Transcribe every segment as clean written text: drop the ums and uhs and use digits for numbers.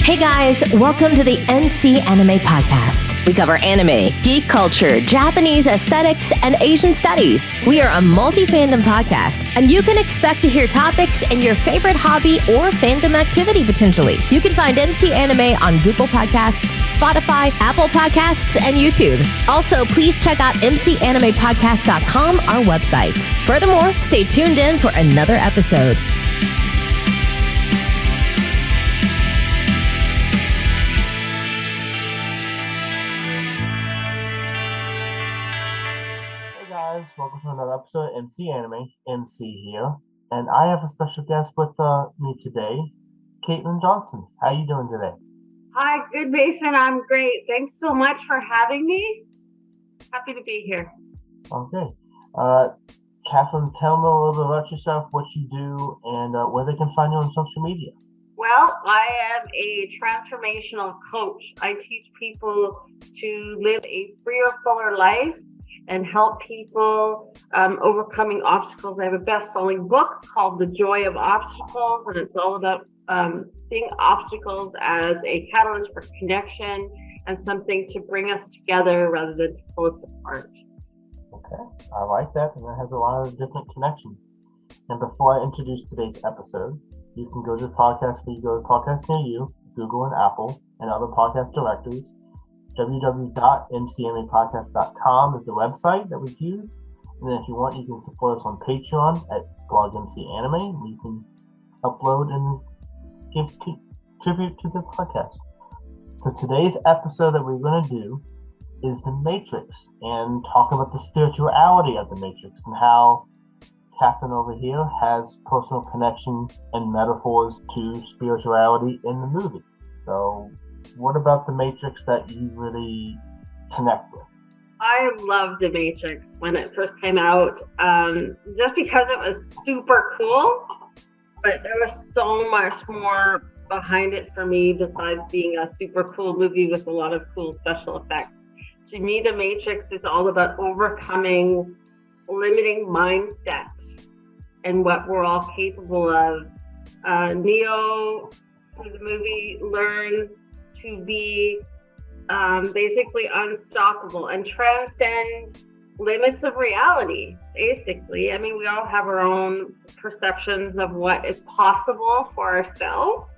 Hey guys, welcome to the MC Anime Podcast. We cover anime, geek culture, Japanese aesthetics, and Asian studies. We are a multi-fandom podcast, and you can expect to hear topics in your favorite hobby or fandom activity potentially. You can find MC Anime on Google Podcasts, Spotify, Apple Podcasts, and YouTube. Also, please check out mcanimepodcast.com, our website. Furthermore, stay tuned in for another episode. Welcome to another episode of MC Anime. MC here, and I have a special guest with me today, Caitlin Johnson. How are you doing today? Hi, good, Mason. I'm great. Thanks so much for having me. Happy to be here. Okay. Catherine, tell me a little bit about yourself, what you do, and where they can find you on social media. Well, I am a transformational coach. I teach people to live a freer, fuller life and help people overcoming obstacles. I have a best-selling book called The Joy of Obstacles, and it's all about seeing obstacles as a catalyst for connection and something to bring us together rather than to pull us apart. Okay, I like that, and it has a lot of different connections. And before I introduce today's episode, you can go to the podcast where you go to podcasts near you, Google and Apple, and other podcast directories. www.mcanimepodcast.com is the website that we use. And then if you want, you can support us on Patreon at Blog MC Anime. You can upload and give tribute to the podcast. So today's episode that we're going to do is The Matrix and talk about the spirituality of The Matrix and how Catherine over here has personal connection and metaphors to spirituality in the movie. So what about The Matrix that you really connect with? I loved The Matrix when it first came out, just because it was super cool, but there was so much more behind it for me besides being a super cool movie with a lot of cool special effects. To me, The Matrix is all about overcoming limiting mindset and what we're all capable of. Neo, through the movie, learns to be basically unstoppable and transcend limits of reality, basically. I mean, we all have our own perceptions of what is possible for ourselves,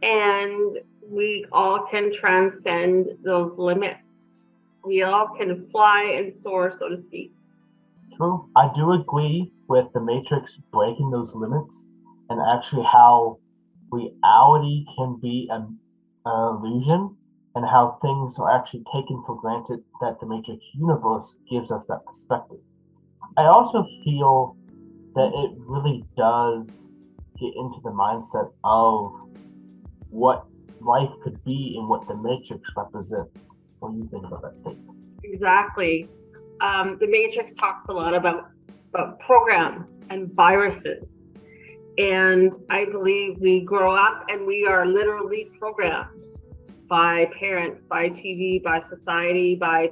and we all can transcend those limits. We all can fly and soar, so to speak. True. I do agree with The Matrix breaking those limits and actually how reality can be an illusion and how things are actually taken for granted, that the Matrix universe gives us that perspective. I also feel that it really does get into the mindset of what life could be and what the Matrix represents. What do you think about that statement? Exactly. The Matrix talks a lot about programs and viruses. And I believe we grow up and we are literally programmed by parents, by TV, by society, by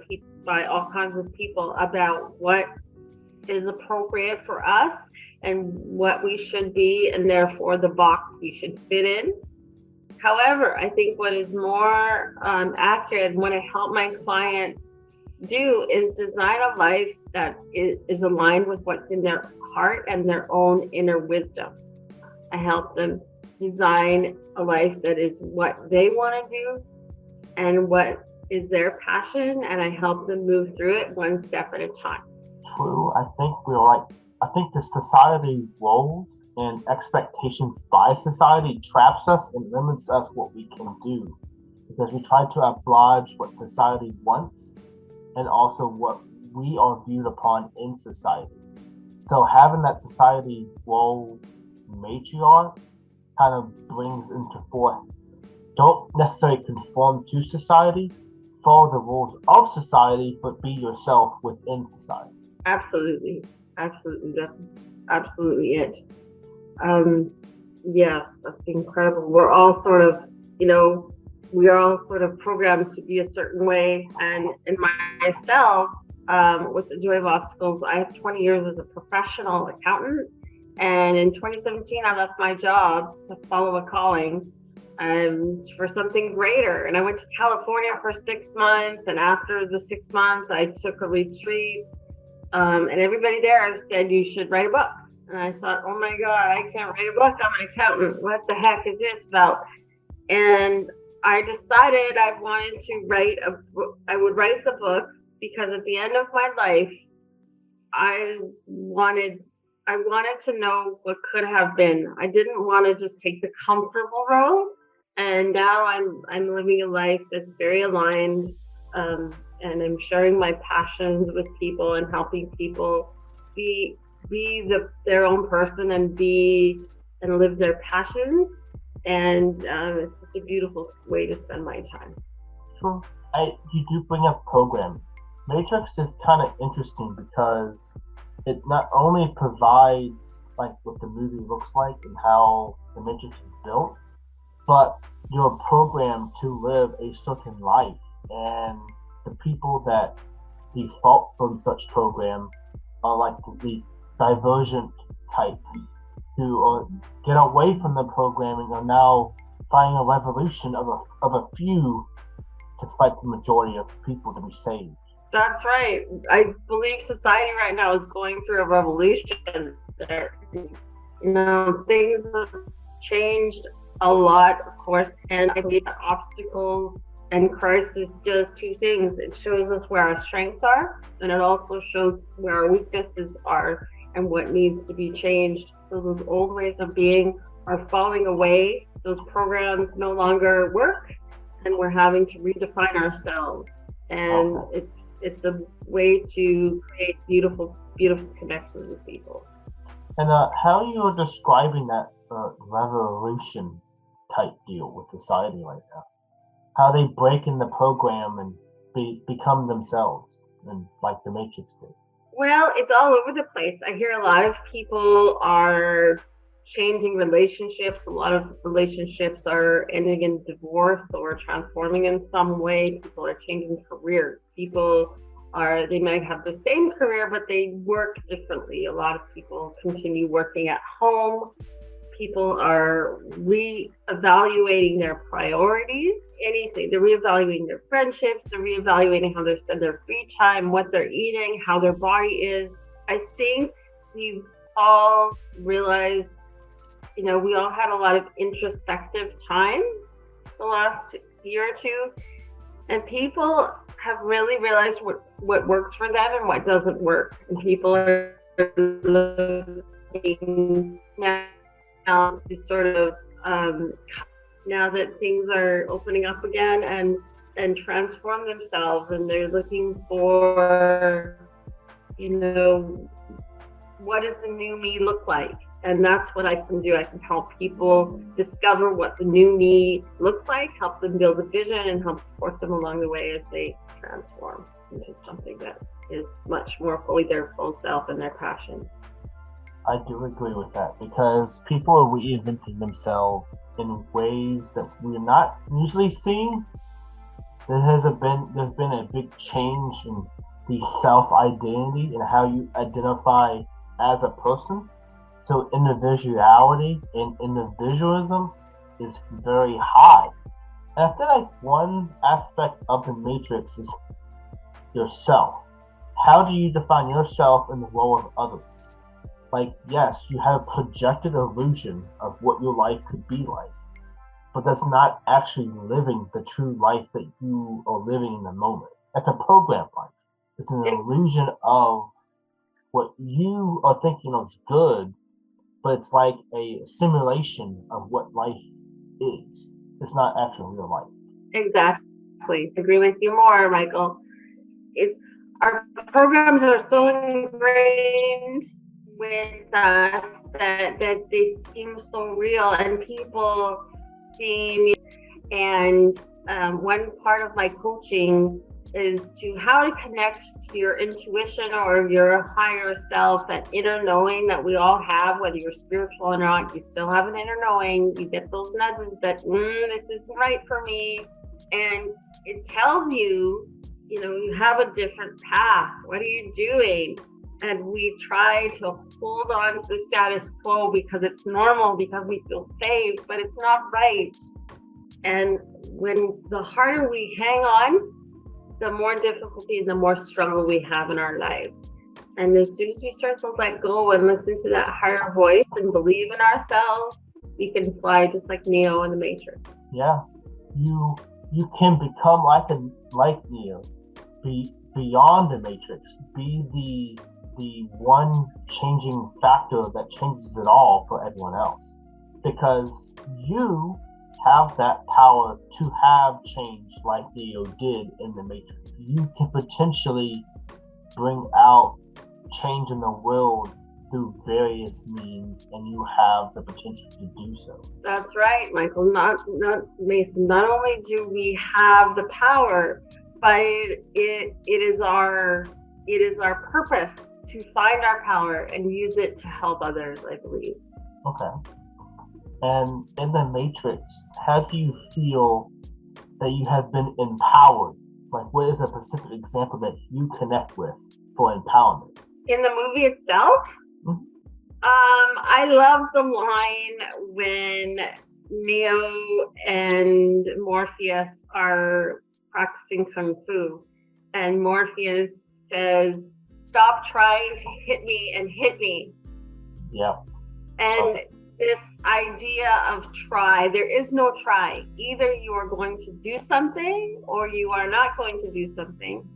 all kinds of people about what is appropriate for us and what we should be, and therefore the box we should fit in. However, I think what is more accurate and what I help my clients do is design a life that is aligned with what's in their heart and their own inner wisdom. I help them design a life that is what they want to do and what is their passion, and I help them move through it one step at a time. True. I think the society roles and expectations by society traps us and limits us what we can do, because we try to oblige what society wants and also what we are viewed upon in society. So having that society role matriarch kind of brings into forth, don't necessarily conform to society, follow the rules of society, but be yourself within society. Absolutely. That's absolutely it. Yes, that's incredible. We're all sort of, we are all sort of programmed to be a certain way. And in myself, with The Joy of Obstacles, I have 20 years as a professional accountant. And in 2017, I left my job to follow a calling for something greater. And I went to California for 6 months. And after the 6 months, I took a retreat. And everybody there said, you should write a book. And I thought, oh my God, I can't write a book. I'm an accountant. What the heck is this about? And I decided I wanted to write a book. I would write the book because at the end of my life, I wanted to know what could have been. I didn't want to just take the comfortable road. And now I'm living a life that's very aligned, and I'm sharing my passions with people and helping people be their own person and live their passions. And it's such a beautiful way to spend my time. Sure. You do bring up programming. Matrix is kind of interesting because it not only provides like what the movie looks like and how the Matrix is built, but you're programmed to live a certain life, and the people that default from such program are like the divergent type who get away from the programming are now fighting a revolution of a few to fight the majority of people to be saved. That's right. I believe society right now is going through a revolution. Things have changed a lot, of course, and I believe that obstacles and crisis does two things. It shows us where our strengths are, and it also shows where our weaknesses are and what needs to be changed. So those old ways of being are falling away. Those programs no longer work, and we're having to redefine ourselves. And it's a way to create beautiful, beautiful connections with people. And how you're describing that revolution type deal with society right now? How they break in the program and become themselves, and like the Matrix did? Well, it's all over the place. I hear a lot of people are changing relationships. A lot of relationships are ending in divorce or transforming in some way. People are changing careers. They might have the same career, but they work differently. A lot of people continue working at home. People are reevaluating their priorities, anything. They're reevaluating their friendships. They're reevaluating how they spend their free time, what they're eating, how their body is. I think we've all realized, we all had a lot of introspective time the last year or two, and people have really realized what works for them and what doesn't work. And people are looking now to sort of, now that things are opening up again and transform themselves, and they're looking for, what does the new me look like? And that's what I can do. I can help people discover what the new me looks like, help them build a vision, and help support them along the way as they transform into something that is much more fully their full self and their passion. I do agree with that, because people are reinventing themselves in ways that we're not usually seeing. There's been a big change in the self-identity and how you identify as a person. So individuality and individualism is very high. And I feel like one aspect of the Matrix is yourself. How do you define yourself in the role of others? Like, yes, you have a projected illusion of what your life could be like, but that's not actually living the true life that you are living in the moment. That's a program life. It's an illusion of what you are thinking is good, but it's like a simulation of what life is. It's not actually real life. Exactly. Agree with you more, Michael. Our programs are so ingrained with us that they seem so real, and people seem, and one part of my coaching is how to connect to your intuition or your higher self, that inner knowing that we all have. Whether you're spiritual or not, you still have an inner knowing. You get those nudges that this isn't right for me, and it tells you, you have a different path. What are you doing? And we try to hold on to the status quo because it's normal, because we feel safe, but it's not right. And when the harder we hang on, the more difficulty and the more struggle we have in our lives. And as soon as we start to let go and listen to that higher voice and believe in ourselves, we can fly just like Neo in the Matrix. Yeah, you can become like Neo, be beyond the Matrix, be the one changing factor that changes it all for everyone else, because you have that power to have change like Neo did in the Matrix. You can potentially bring out change in the world through various means, and you have the potential to do so. That's right, Michael. Not Mason. Not only do we have the power, but it is our purpose to find our power and use it to help others, I believe. Okay. And in the Matrix, how do you feel that you have been empowered? Like, what is a specific example that you connect with for empowerment? In the movie itself, I love the line when Neo and Morpheus are practicing Kung Fu, and Morpheus says, "Stop trying to hit me and hit me." Yeah. And this idea of try, there is no try. Either you are going to do something or you are not going to do something.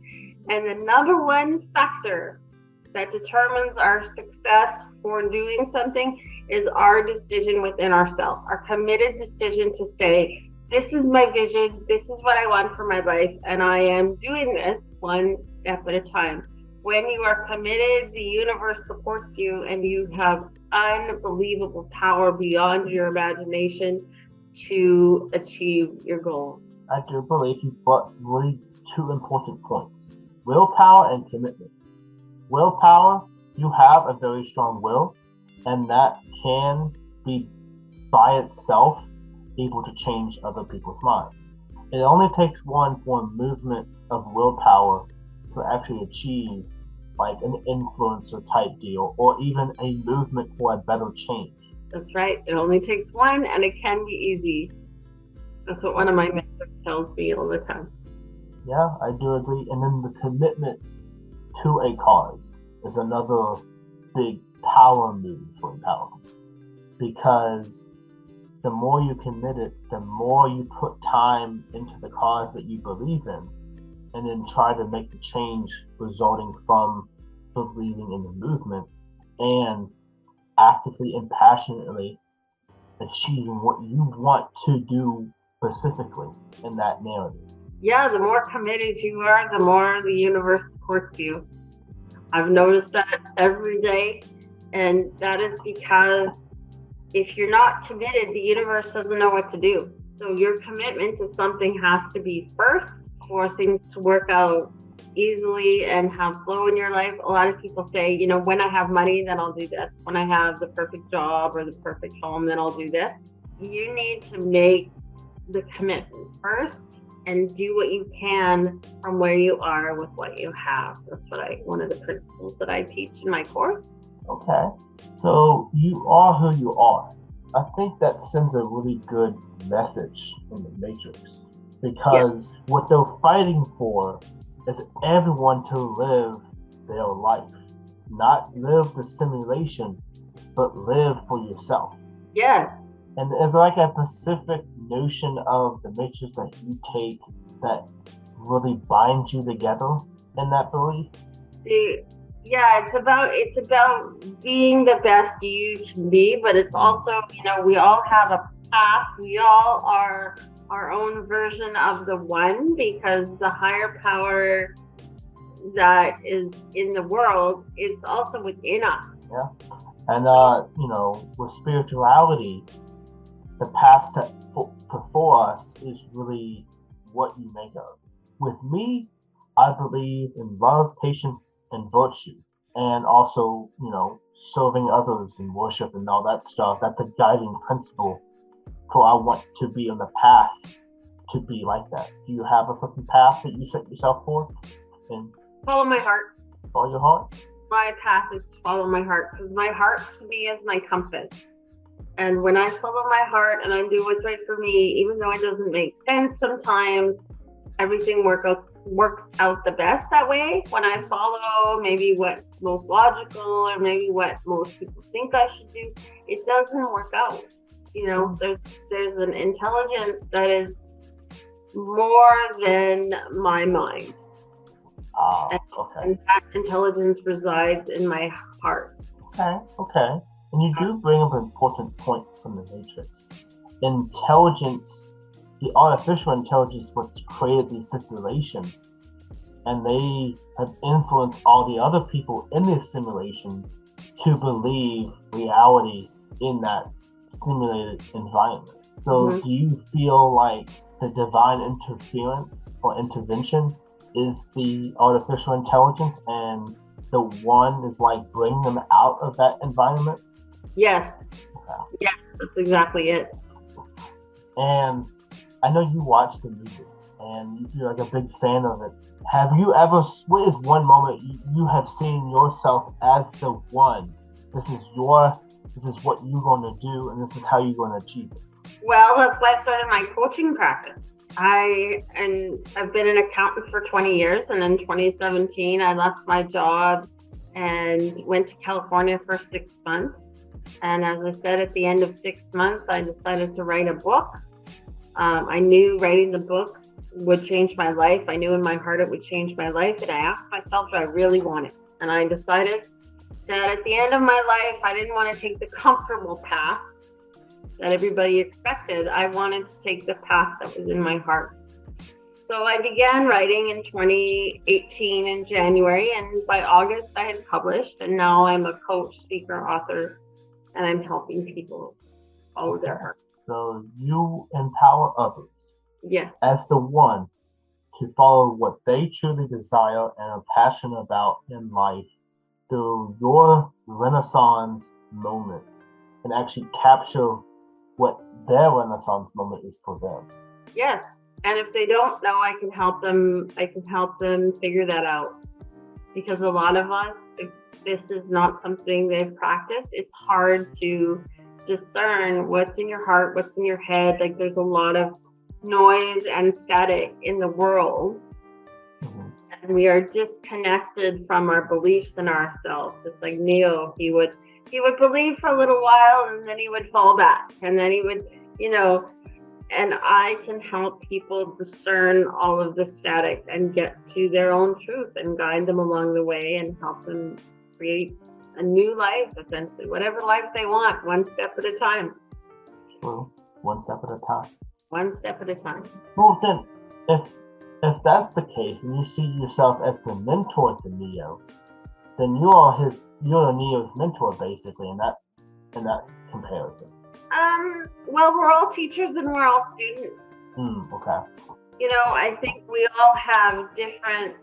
And the number one factor that determines our success for doing something is our decision within ourselves, our committed decision to say, this is my vision, this is what I want for my life, and I am doing this one step at a time. When you are committed, the universe supports you, and you have unbelievable power beyond your imagination to achieve your goals. I do believe you brought really two important points: willpower and commitment. Willpower, you have a very strong will, and that can be by itself able to change other people's minds. It only takes one for a movement of willpower to actually achieve like an influencer type deal, or even a movement for a better change. That's right. It only takes one, and it can be easy. That's what one of my mentors tells me all the time. Yeah, I do agree. And then the commitment to a cause is another big power move for empowerment, because the more you commit it, the more you put time into the cause that you believe in, and then try to make the change resulting from believing in the movement and actively and passionately achieving what you want to do specifically in that narrative. Yeah, the more committed you are, the more the universe supports you. I've noticed that every day, and that is because if you're not committed, the universe doesn't know what to do. So your commitment to something has to be first for things to work out easily and have flow in your life. A lot of people say, you know, when I have money, then I'll do this. When I have the perfect job or the perfect home, then I'll do this. You need to make the commitment first and do what you can from where you are with what you have. That's one of the principles that I teach in my course. Okay, so you are who you are. I think that sends a really good message in the Matrix, because what they're fighting for is everyone to live their life, not live the simulation, but live for yourself. Yes. And is there like a specific notion of the Matrix that you take that really binds you together in that belief? Yeah, it's about being the best you can be, but it's also, you know, we all have a path. We all are our own version of the one, because the higher power that is in the world is also within us. Yeah. And you know, with spirituality, the path set before us is really what you make of. With me, I believe in love, patience, and virtue, and also, you know, serving others and worship and all that stuff. That's a guiding principle for I want to be on the path to be like that. Do you have a certain path that you set yourself for? And follow my heart. Follow your heart? My path is to follow my heart, because my heart to me is my compass. And when I follow my heart and I do what's right for me, even though it doesn't make sense sometimes, everything works out the best that way. When I follow maybe what's most logical or maybe what most people think I should do, it doesn't work out. You know, there's an intelligence that is more than my mind. Okay. And that intelligence resides in my heart. Okay. And you do bring up an important point from the Matrix. Intelligence, the artificial intelligence, what's created these simulations, and they have influenced all the other people in these simulations to believe reality in that simulated environment. So do you feel like the divine interference or intervention is the artificial intelligence, and the one is like bringing them out of that environment? Yes. Okay. Yes, that's exactly it. And I know you watched the movie and you're like a big fan of it. Have you ever, what is one moment you have seen yourself as the one? This is what you're going to do, and this is how you're going to achieve it. Well, that's why I started my coaching practice. I've been an accountant for 20 years, and in 2017, I left my job and went to California for 6 months. And as I said, at the end of 6 months, I decided to write a book. I knew writing the book would change my life. I knew in my heart it would change my life. And I asked myself, do I really want it? And I decided that at the end of my life, I didn't want to take the comfortable path that everybody expected. I wanted to take the path that was in my heart. So I began writing in 2018 in January, and by August I had published, and now I'm a coach, speaker, author, and I'm helping people follow their heart. So you empower others, yes, as the one to follow what they truly desire and are passionate about in life through your Renaissance moment, and actually capture what their Renaissance moment is for them. Yes, and if they don't know, I can help them figure that out. Because a lot of us, if this is not something they've practiced, it's hard to discern what's in your heart, what's in your head. Like, there's a lot of noise and static in the world. And we are disconnected from our beliefs in ourselves. Just like Neo, he would believe for a little while, and then he would fall back, and then he would, and I can help people discern all of the static and get to their own truth and guide them along the way and help them create a new life, essentially, whatever life they want, one step at a time. Well, one step at a time. One step at a time. Well, then, if that's the case, and you see yourself as the mentor to Neo, then you're Neo's mentor, basically, in that comparison. Well, we're all teachers and we're all students. Okay. I think we all have different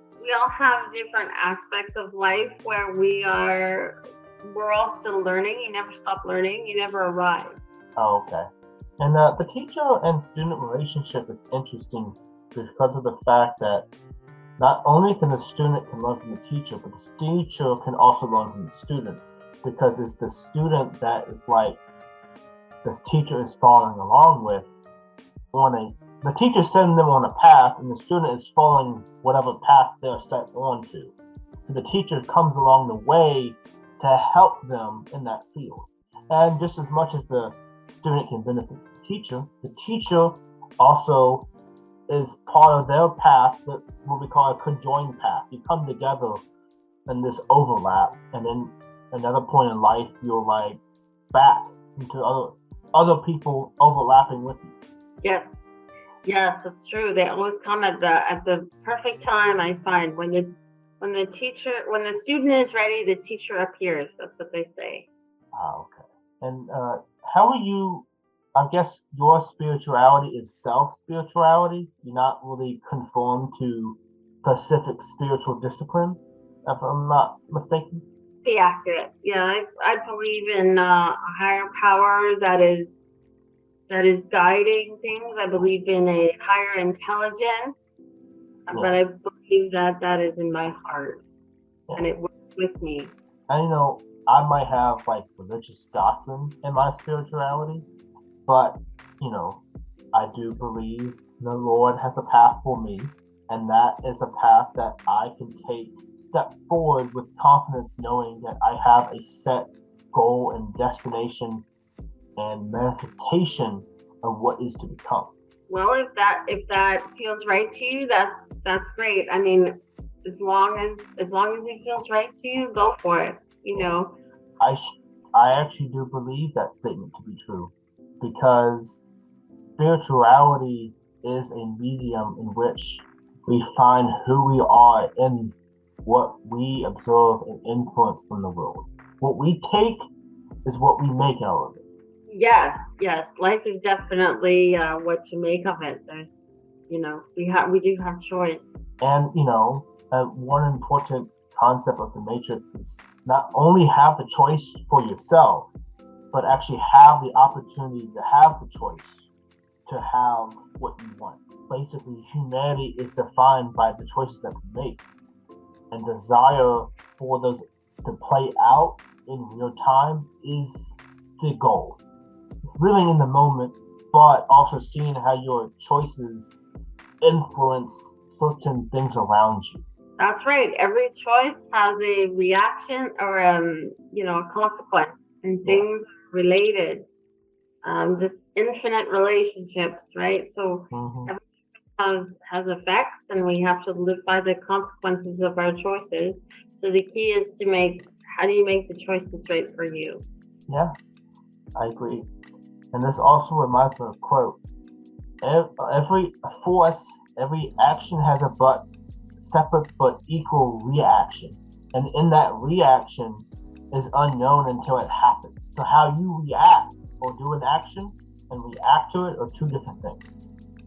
aspects of life where we're all still learning. You never stop learning. You never arrive. Oh, okay. And the teacher and student relationship is interesting because of the fact that not only can the student can learn from the teacher, but the teacher can also learn from the student, because it's the student that is like this teacher is following along with the teacher sending them on a path, and the student is following whatever path they're set on to. So the teacher comes along the way to help them in that field. And just as much as the student can benefit the teacher also is part of their path, that what we call a conjoined path. You come together in this overlap, and then another point in life, you're like back into other people overlapping with you. Yes, that's true. They always come at the perfect time. I find when the student is ready, the teacher appears. That's what they say. Okay. And how are you? I guess your spirituality is self-spirituality. You're not really conformed to specific spiritual discipline, if I'm not mistaken. Be accurate. Yeah, I believe in a higher power that is guiding things. I believe in a higher intelligence, but I believe that is in my heart, and it works with me. I know I might have like religious doctrine in my spirituality, but I do believe the Lord has a path for me, and that is a path that I can step forward with confidence, knowing that I have a set goal and destination and manifestation of what is to become. Well, if that feels right to you, that's great. I mean, as long as it feels right to you, go for it. I actually do believe that statement to be true, because spirituality is a medium in which we find who we are in what we observe and influence from the world. What we take is what we make out of it. Yes. Life is definitely what you make of it. There's, we do have choice. And one important concept of the Matrix is not only have the choice for yourself, but actually have the opportunity to have the choice to have what you want. Basically, humanity is defined by the choices that we make, and desire for those to play out in real time is the goal. Living in the moment, but also seeing how your choices influence certain things around you. That's right. Every choice has a reaction or a consequence, and things are related. Just infinite relationships, right? So everything has effects, and we have to live by the consequences of our choices. So the key is how do you make the choice that's right for you? Yeah, I agree. And this also reminds me of a quote. Every force, every action has a separate but equal reaction. And in that reaction is unknown until it happens. So how you react or do an action and react to it are two different things.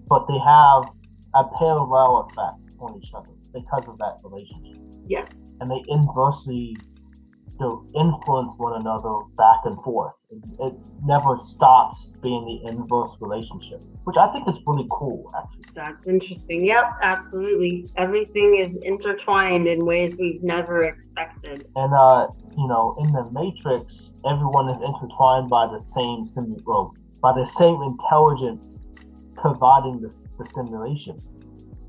But they have a parallel effect on each other because of that relationship. Yes. And they inversely influence one another back and forth. It never stops being the inverse relationship, which I think is really cool, actually. That's interesting. Yep, absolutely. Everything is intertwined in ways we've never expected. And in the Matrix, everyone is intertwined by the same intelligence providing the simulation.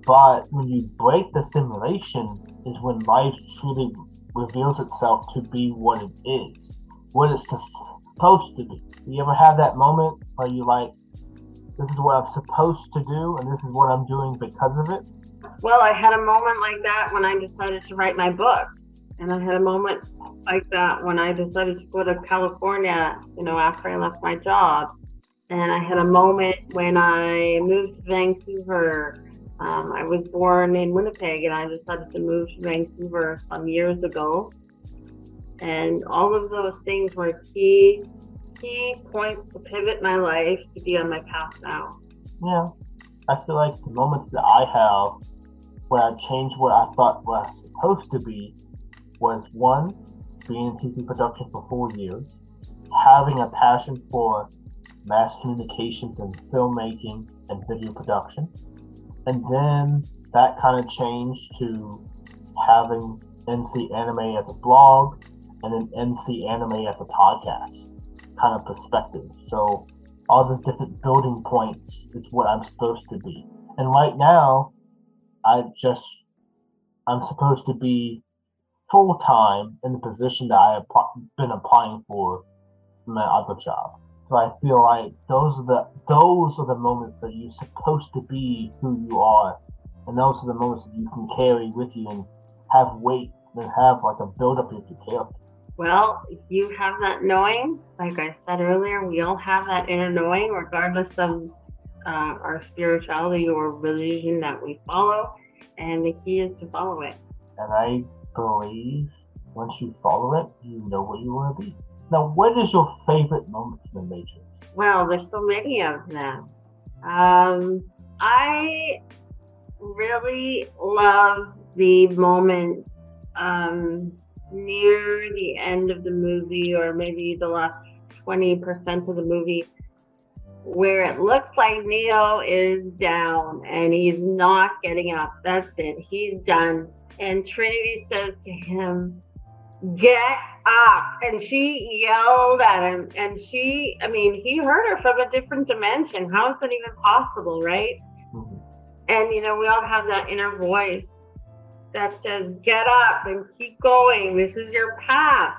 But when you break the simulation is when life truly reveals itself to be what it is, what it's supposed to be. You ever have that moment where you like, this is what I'm supposed to do, and this is what I'm doing because of it? Well, I had a moment like that when I decided to write my book. And I had a moment like that when I decided to go to California, after I left my job. And I had a moment when I moved to Vancouver. I was born in Winnipeg, and I decided to move to Vancouver some years ago. And all of those things were key points to pivot my life to be on my path now. Yeah, I feel like the moments that I have where I changed what I thought was supposed to be was, one, being in TV production for 4 years, having a passion for mass communications and filmmaking and video production. And then that kind of changed to having NC Anime as a blog and then NC Anime as a podcast kind of perspective. So all those different building points is what I'm supposed to be. And right now, I'm supposed to be full-time in the position that I have been applying for my other job. So I feel like those are the moments that you're supposed to be who you are, and those are the moments that you can carry with you and have weight and have like a build-up of your character. Well, if you have that knowing, like I said earlier, we all have that inner knowing, regardless of our spirituality or religion that we follow, and the key is to follow it. And I believe once you follow it, you know what you want to be. Now, what is your favorite moment in the Matrix? Well, there's so many of them. I really love the moments near the end of the movie, or maybe the last 20% of the movie, where it looks like Neo is down and he's not getting up. That's it. He's done. And Trinity says to him, get up. And she yelled at him, and he heard her from a different dimension. How is that even possible, right? Mm-hmm. And we all have that inner voice that says, get up and keep going, this is your path.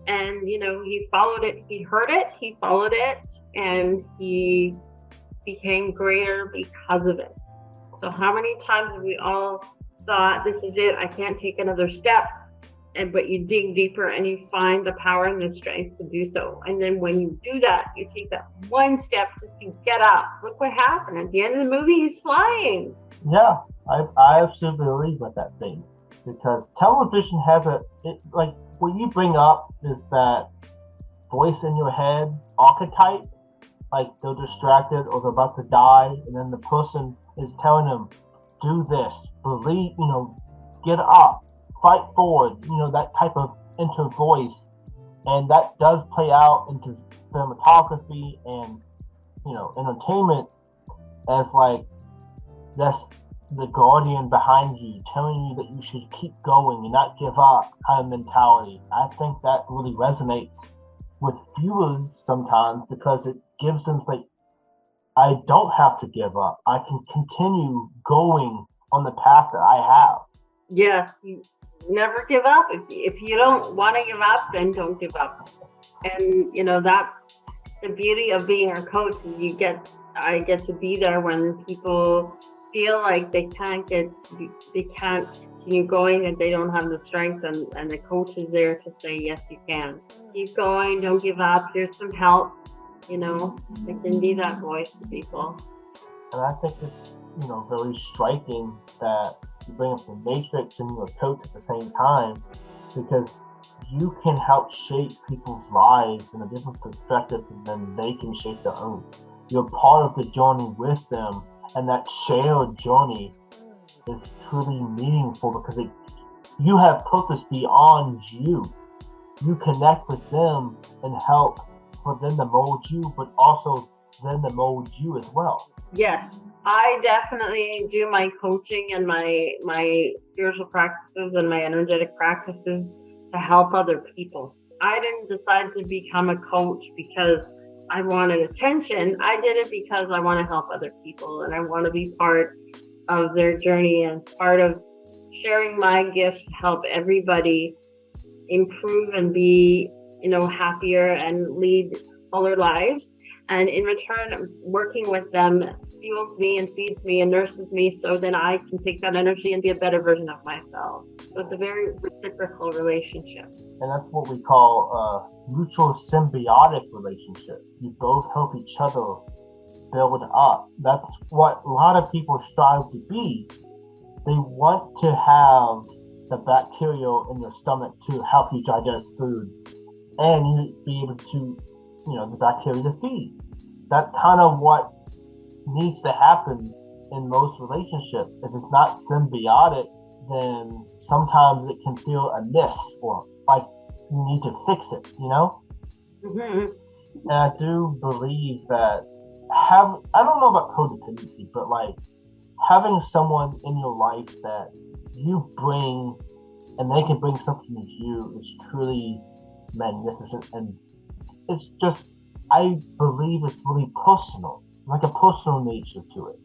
And he followed it, he heard it, he followed it, and he became greater because of it. So how many times have we all thought, this is it, I can't take another step? But you dig deeper and you find the power and the strength to do so. And then when you do that, you take that one step just to get up. Look what happened. At the end of the movie, he's flying. Yeah, I absolutely believe with that statement. Because television has like what you bring up is that voice in your head archetype. Like they're distracted or they're about to die, and then the person is telling them, do this, believe, get up, fight forward, that type of inner voice. And that does play out into cinematography and, entertainment as like, that's the guardian behind you telling you that you should keep going and not give up kind of mentality. I think that really resonates with viewers sometimes because it gives them like, I don't have to give up. I can continue going on the path that I have. Yes, you never give up. If you don't want to give up, then don't give up. And that's the beauty of being a coach. I get to be there when people feel like they can't continue going and they don't have the strength, and the coach is there to say, yes, you can. Keep going, don't give up, here's some help. It can be that voice to people. And I think it's, very striking that you bring up the Matrix and you're a coach at the same time, because you can help shape people's lives in a different perspective than they can shape their own. You're part of the journey with them, and that shared journey is truly meaningful because you have purpose beyond you. You connect with them and help for them to mold you, but also them to mold you as well. Yes, I definitely do my coaching and my spiritual practices and my energetic practices to help other people. I didn't decide to become a coach because I wanted attention. I did it because I want to help other people and I want to be part of their journey and part of sharing my gifts to help everybody improve and be, happier and lead fuller lives. And in return, working with them fuels me and feeds me and nurses me so then I can take that energy and be a better version of myself. So it's a very reciprocal relationship. And that's what we call a mutual symbiotic relationship. You both help each other build up. That's what a lot of people strive to be. They want to have the bacteria in your stomach to help you digest food and you be able to, the bacteria to feed. That's kind of what needs to happen in most relationships. If it's not symbiotic, then sometimes it can feel amiss or like you need to fix it, Mm-hmm. And I do believe that I don't know about codependency, but like having someone in your life that you bring and they can bring something to you is truly magnificent. And it's just, I believe it's really personal, like a personal nature to it.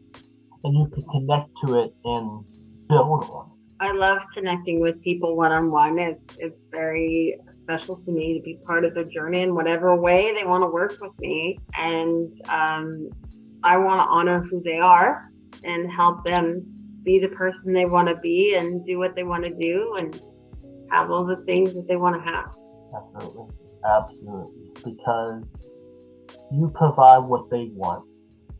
And you can connect to it and build on it. I love connecting with people one-on-one. It's very special to me to be part of their journey in whatever way they want to work with me. And I want to honor who they are and help them be the person they want to be and do what they want to do and have all the things that they want to have. Absolutely. Because you provide what they want,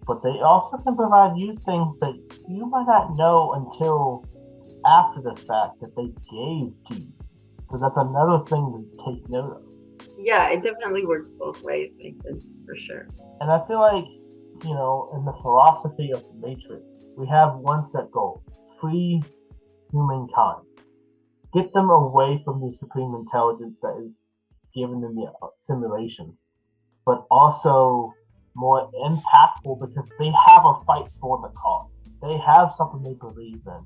but they also can provide you things that you might not know until after the fact that they gave to you. So that's another thing to take note of. Yeah, it definitely works both ways, Nathan, for sure. And I feel like, in the philosophy of the Matrix, we have one set goal: free humankind. Get them away from the supreme intelligence that is given in the simulations, but also more impactful because they have a fight for the cause. They have something they believe in.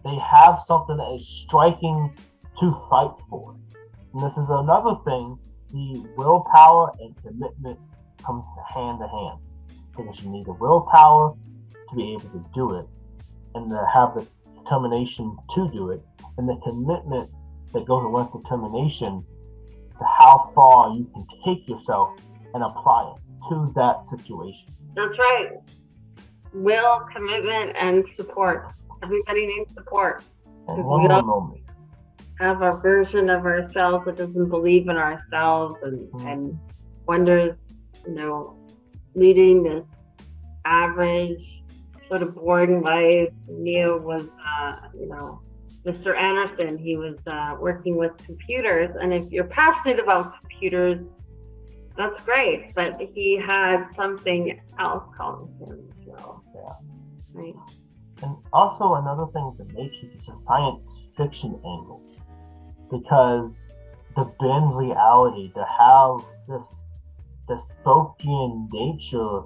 They have something that is striking to fight for. And this is another thing, the willpower and commitment comes hand to hand. Because you need the willpower to be able to do it, and to have the determination to do it, and the commitment that goes with determination to how far you can take yourself and apply it to that situation. That's right. Will, commitment, and support. Everybody needs support. And one more moment. Have a version of ourselves that doesn't believe in ourselves and wonders, leading this average, sort of boring life. Neo was, Mr. Anderson. He was working with computers, and if you're passionate about computers, that's great. But he had something else calling him. So, yeah. Right. And also another thing with the Matrix is a science fiction angle, because to bend reality, to have this dystopian nature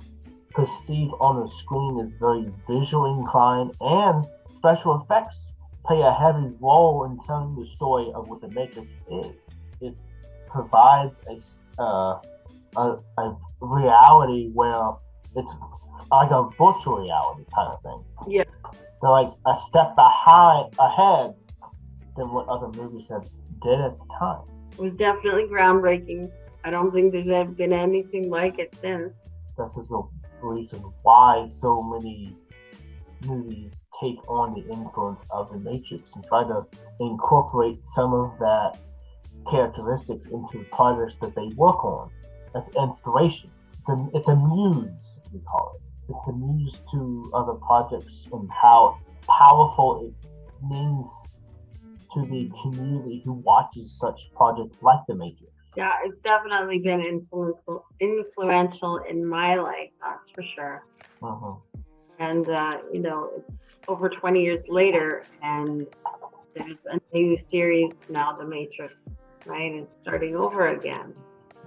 perceived on the screen is very visually inclined, and special effects play a heavy role in telling the story of what the Matrix is. It provides a reality where it's like a virtual reality kind of thing. Yeah. They're like a step ahead than what other movies have did at the time. It was definitely groundbreaking. I don't think there's ever been anything like it since. This is the reason why so many movies take on the influence of the Matrix and try to incorporate some of that characteristics into the projects that they work on as inspiration. It's a muse, as we call it. It's the muse to other projects and how powerful it means to the community who watches such projects like the Matrix. Yeah, it's definitely been influential in my life, that's for sure. Mm-hmm. And, it's over 20 years later, and there's a new series now, The Matrix, right? It's starting over again.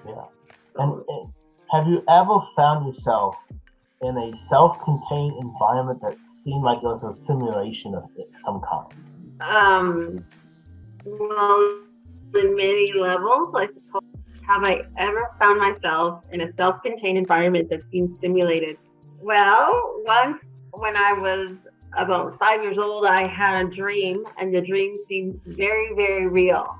Yeah. And have you ever found yourself in a self-contained environment that seemed like it was a simulation of some kind? Well, in many levels, I suppose. Have I ever found myself in a self-contained environment that seemed simulated? Well, once when I was about 5 years old, I had a dream, and the dream seemed very, very real.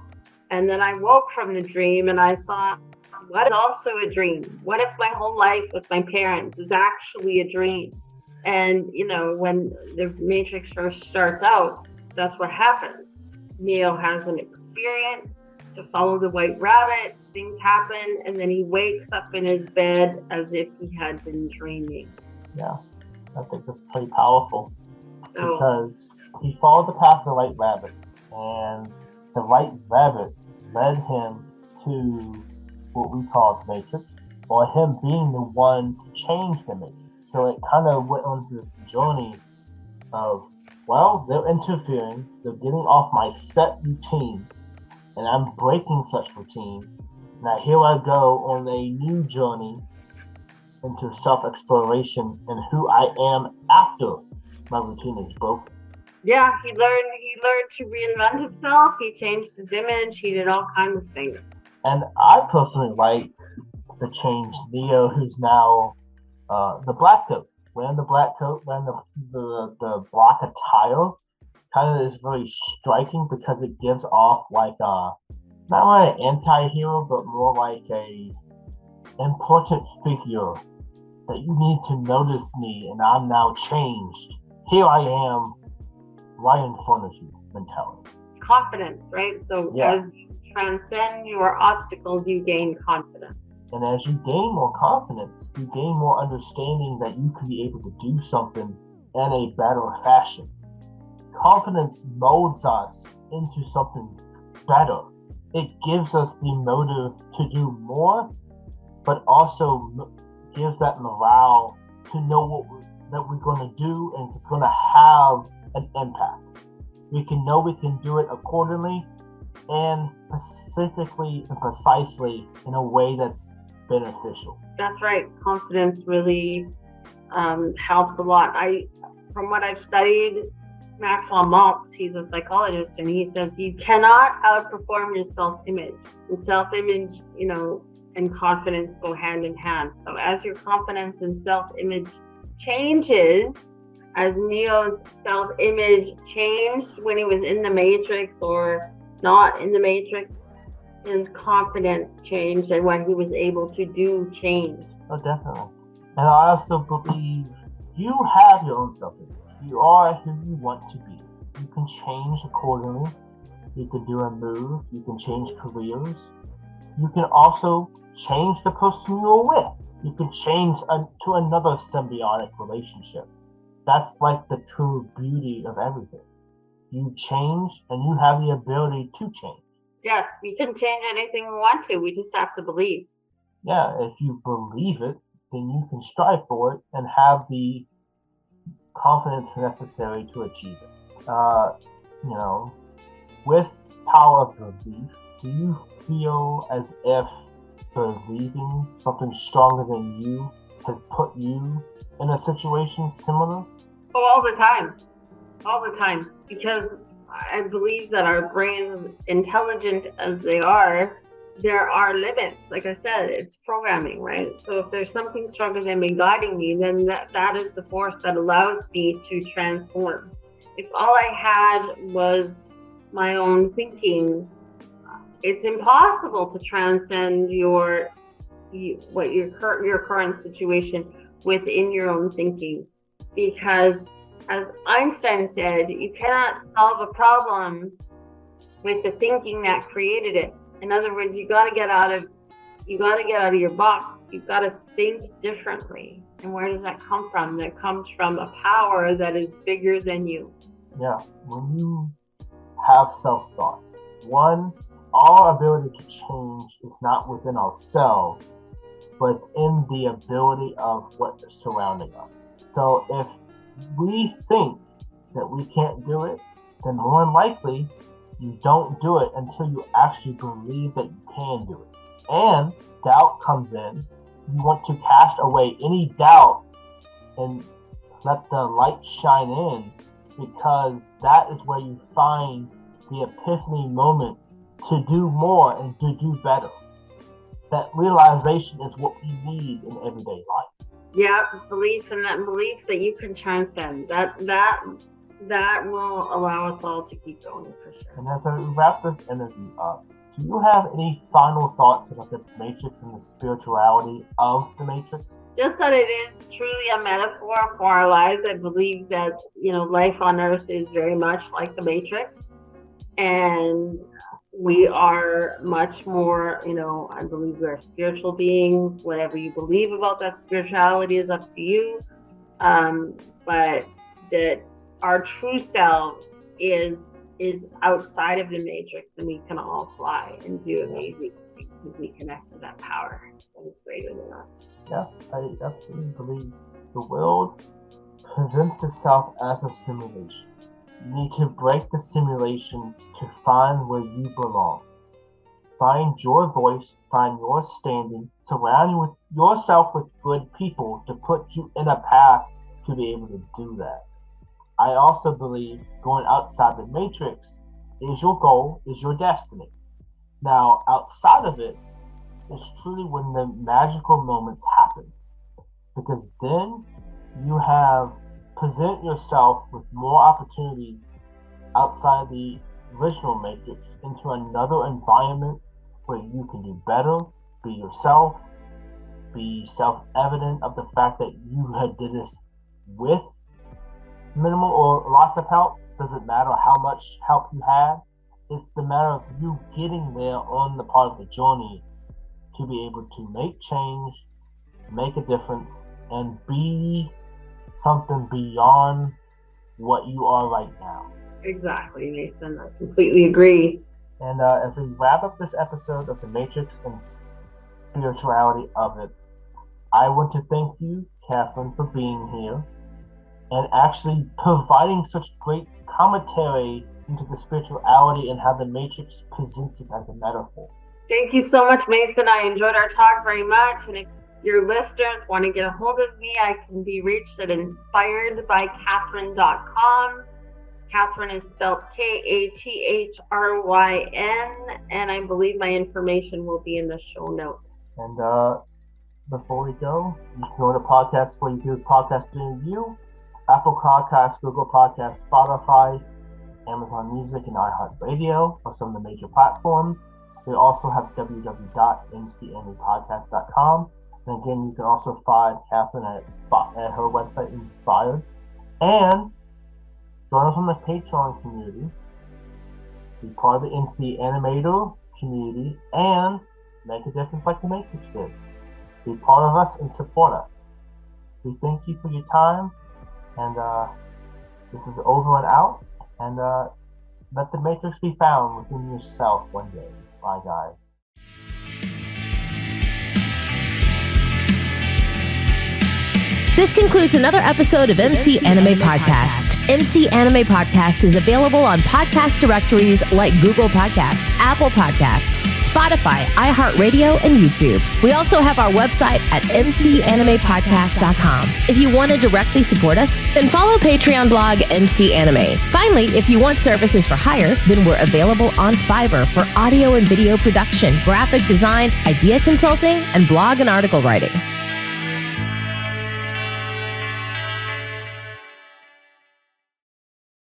And then I woke from the dream and I thought, what is also a dream? What if my whole life with my parents is actually a dream? And, when the Matrix first starts out, that's what happens. Neo has an experience to follow the white rabbit, things happen, and then he wakes up in his bed as if he had been dreaming. Yeah, I think that's pretty powerful because he followed the path of the white rabbit, and the white rabbit led him to what we call the Matrix, or him being the one to change the Matrix. So it kind of went on this journey of, well, they're interfering, they're getting off my set routine, and I'm breaking such routine. Now here I go on a new journey into self-exploration and who I am after my routine is broken. Yeah, he learned to reinvent himself. He changed his image. He did all kinds of things. And I personally like the change Neo, who's now the black coat. Wearing the black coat, wearing the black attire, kind of is very striking because it gives off like not like an anti-hero, but more like a important figure that you need to notice me, and I'm now changed. Here I am, right in front of you mentality. Confidence, right? So as you transcend your obstacles, you gain confidence. And as you gain more confidence, you gain more understanding that you can be able to do something in a better fashion. Confidence molds us into something better. It gives us the motive to do more, but also gives that morale to know that we're going to do, and it's going to have an impact. We can know we can do it accordingly and specifically and precisely in a way that's beneficial. That's right. Confidence really helps a lot. From what I've studied, Maxwell Maltz, he's a psychologist, and he says you cannot outperform your self-image. And self-image, and confidence go hand in hand. So as your confidence and self-image changes, as Neo's self-image changed when he was in the Matrix or not in the Matrix, his confidence changed and what he was able to do changed. Oh, definitely. And I also believe you have your own self-image. You are who you want to be. You can change accordingly. You can do a move. You can change careers. You can also change the person you're with. You can change to another symbiotic relationship. That's like the true beauty of everything. You change and you have the ability to change. Yes, we can change anything we want to. We just have to believe. Yeah, if you believe it, then you can strive for it and have the confidence necessary to achieve it. With power of belief, do you feel as if believing something stronger than you has put you in a situation similar? Oh, all the time. Because I believe that our brains, intelligent as they are, there are limits. Like I said, it's programming, right? So if there's something stronger than me guiding me, then that is the force that allows me to transform. If all I had was my own thinking, it's impossible to transcend your current situation within your own thinking, because as Einstein said, you cannot solve a problem with the thinking that created it. In other words, you got to get out of your box. You've got to think differently. And where does that come from? That comes from a power that is bigger than you. Yeah, when you have self-thought, one, our ability to change is not within ourselves, but it's in the ability of what is surrounding us. So if we think that we can't do it, then more than likely you don't do it until you actually believe that you can do it. And doubt comes in. You want to cast away any doubt and let the light shine in, because that is where you find the epiphany moment to do more and to do better. That realization is what we need in everyday life. Yeah, belief, and that belief that you can transcend. That will allow us all to keep going, for sure. And as I wrap this interview up, do you have any final thoughts about the Matrix and the spirituality of the Matrix? Just that it is truly a metaphor for our lives. I believe that, life on Earth is very much like the Matrix. And we are much more, I believe we are spiritual beings. Whatever you believe about that spirituality is up to you. But that our true self is outside of the Matrix, and we can all fly and do amazing things because we connect to that power that is greater than us. Yeah, I absolutely believe the world presents itself as a simulation. You need to break the simulation to find where you belong. Find your voice, find your standing, surround yourself with good people to put you in a path to be able to do that. I also believe going outside the Matrix is your goal, is your destiny. Now, outside of it is truly when the magical moments happen, because then you have present yourself with more opportunities outside the original Matrix into another environment where you can do better, be yourself, be self-evident of the fact that you had did this with minimal or lots of help. Doesn't matter how much help you had. It's the matter of you getting there on the part of the journey to be able to make change, make a difference, and be something beyond what you are right now. Exactly, Mason. I completely agree. And as we wrap up this episode of The Matrix and Spirituality of It, I want to thank you, Catherine, for being here and actually providing such great commentary into the spirituality and how the Matrix presents us as a metaphor. Thank you so much, Mason. I enjoyed our talk very much. And if your listeners want to get a hold of me, I can be reached at inspiredbycatherine.com. Catherine is spelled Kathryn, and I believe my information will be in the show notes. And before we go, you can go to podcasts where you do podcast review, Apple Podcasts, Google Podcasts, Spotify, Amazon Music, and iHeartRadio are some of the major platforms. We also have www.mcanimepodcast.com. And again, you can also find Catherine at her website, Inspired. And join us on the Patreon community, be part of the MC Animator community, and make a difference like the Matrix did. Be part of us and support us. We thank you for your time, and this is over and out, and let the Matrix be found within yourself one day. Bye, guys. This concludes another episode of MC Anime Podcast. MC Anime Podcast is available on podcast directories like Google Podcast, Apple Podcasts, Spotify, iHeartRadio, and YouTube. We also have our website at mcanimepodcast.com. If you want to directly support us, then follow Patreon blog MC Anime. Finally, if you want services for hire, then we're available on Fiverr for audio and video production, graphic design, idea consulting, and blog and article writing.